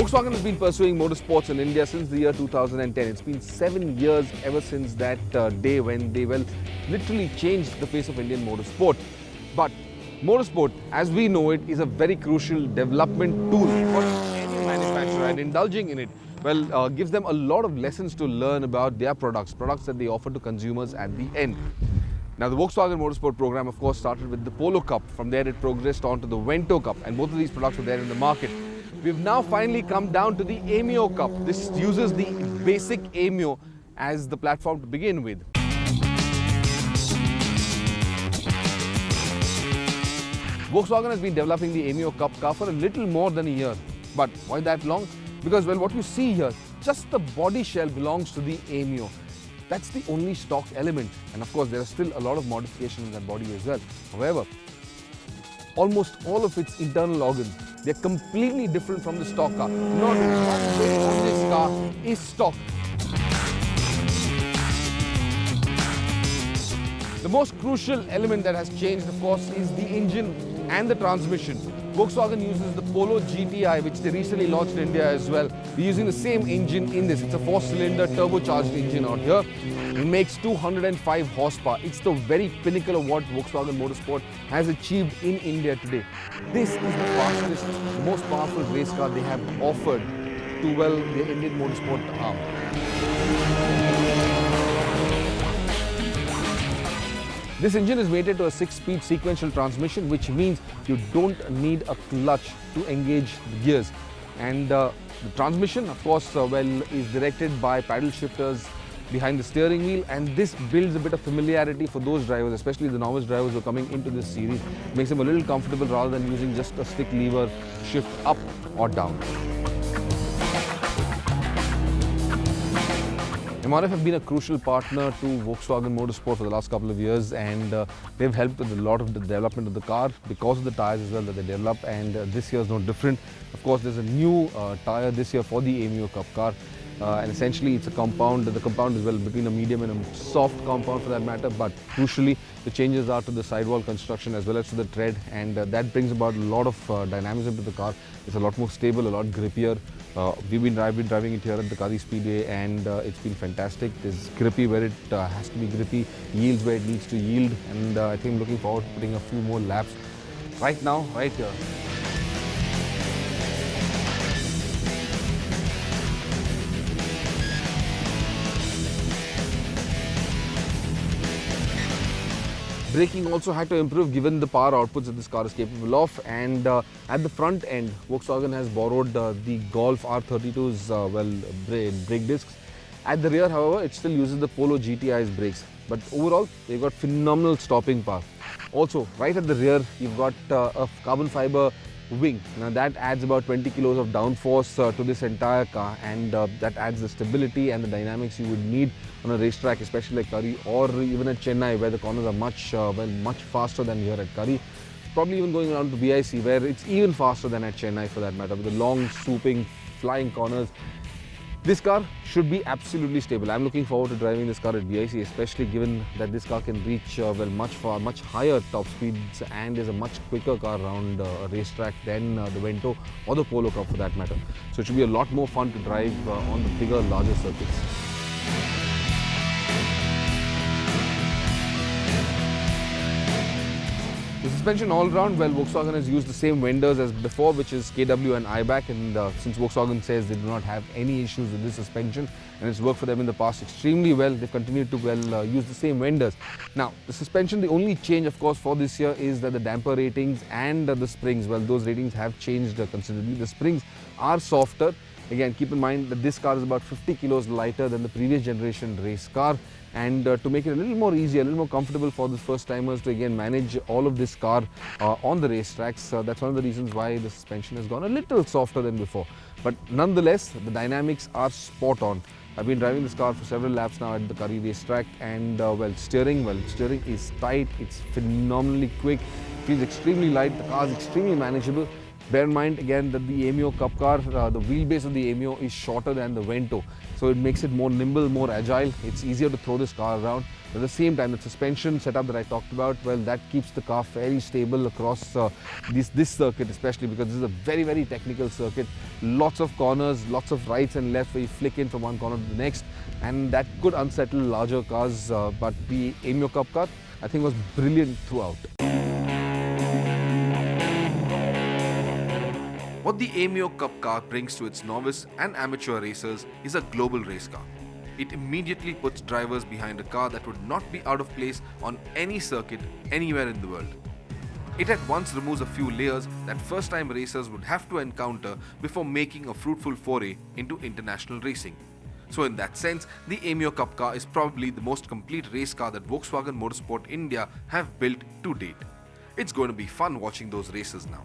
Volkswagen has been pursuing motorsports in India since the year 2010. It's been 7 years ever since that day when they literally changed the face of Indian motorsport. But motorsport, as we know it, is a very crucial development tool for any manufacturer, and indulging in it gives them a lot of lessons to learn about their products that they offer to consumers at the end. Now, the Volkswagen Motorsport program, of course, started with the Polo Cup. From there, it progressed on to the Ameo Cup, and both of these products were there in the market. We've now finally come down to the Ameo Cup. This uses the basic Ameo as the platform to begin with. Volkswagen has been developing the Ameo Cup car for a little more than a year. But why that long? Because, well, what you see here, just the body shell belongs to the Ameo. That's the only stock element. And of course, there are still a lot of modification in that body as well. However, almost all of its internal organs, they're completely different from the stock car. Not one bit of this car is stock. The most crucial element that has changed, of course, is the engine and the transmission. Volkswagen uses the Polo GTI, which they recently launched in India as well. We're using the same engine in this. It's a 4-cylinder turbocharged engine out here. It makes 205 horsepower. It's the very pinnacle of what Volkswagen Motorsport has achieved in India today. This is the fastest, most powerful race car they have offered to, well, the Indian motorsport arm. This engine is mated to a 6-speed sequential transmission, which means you don't need a clutch to engage the gears. And the transmission, of course, is directed by paddle shifters behind the steering wheel, and this builds a bit of familiarity for those drivers, especially the novice drivers who are coming into this series. It makes them a little comfortable rather than using just a stick lever shift up or down. MRF have been a crucial partner to Volkswagen Motorsport for the last couple of years, and they've helped with a lot of the development of the car because of the tyres as well that they develop, and this year is no different. Of course, there's a new tyre this year for the Ameo Cup car, and essentially it's a compound. The compound is between a medium and a soft compound for that matter, but crucially the changes are to the sidewall construction as well as to the tread, and that brings about a lot of dynamism to the car. It's a lot more stable, a lot grippier. I've been driving it here at the Kari Speedway, and it's been fantastic. It's grippy where it has to be grippy, yields where it needs to yield, and I think I'm looking forward to putting a few more laps right now, right here. Braking also had to improve given the power outputs that this car is capable of, and at the front end, Volkswagen has borrowed the Golf R32's brake discs. At the rear, however, it still uses the Polo GTI's brakes, but overall they've got phenomenal stopping power. Also, right at the rear, you've got a carbon fibre wing. Now that adds about 20 kilos of downforce to this entire car, and that adds the stability and the dynamics you would need on a racetrack, especially like Kari or even at Chennai, where the corners are much faster than here at Kari. Probably even going around to BIC, where it's even faster than at Chennai for that matter, with the long, swooping, flying corners. This car should be absolutely stable. I'm looking forward to driving this car at BIC, especially given that this car can reach much higher top speeds and is a much quicker car around a racetrack than the Vento or the Polo Cup for that matter. So it should be a lot more fun to drive on the bigger, larger circuits. The suspension all round, Volkswagen has used the same vendors as before, which is KW and IBAC, and since Volkswagen says they do not have any issues with this suspension and it's worked for them in the past extremely well, they've continued to use the same vendors. Now, the suspension, the only change of course for this year is that the damper ratings and the springs, those ratings have changed considerably. The springs are softer. Again, keep in mind that this car is about 50 kilos lighter than the previous generation race car, and to make it a little more easy, a little more comfortable for the first timers to again manage all of this car on the racetracks, that's one of the reasons why the suspension has gone a little softer than before. But nonetheless, the dynamics are spot on. I've been driving this car for several laps now at the Kari racetrack, and steering is tight, it's phenomenally quick, feels extremely light, the car is extremely manageable. Bear in mind again that the Ameo Cup car, the wheelbase of the Ameo is shorter than the Vento, so it makes it more nimble, more agile. It's easier to throw this car around. At the same time, the suspension setup that I talked about, well, that keeps the car fairly stable across this circuit, especially because this is a very, very technical circuit. Lots of corners, lots of rights and lefts where you flick in from one corner to the next, and that could unsettle larger cars, but the Ameo Cup car, I think, was brilliant throughout. What the Ameo Cup car brings to its novice and amateur racers is a global race car. It immediately puts drivers behind a car that would not be out of place on any circuit anywhere in the world. It at once removes a few layers that first-time racers would have to encounter before making a fruitful foray into international racing. So in that sense, the Ameo Cup car is probably the most complete race car that Volkswagen Motorsport India have built to date. It's going to be fun watching those races now.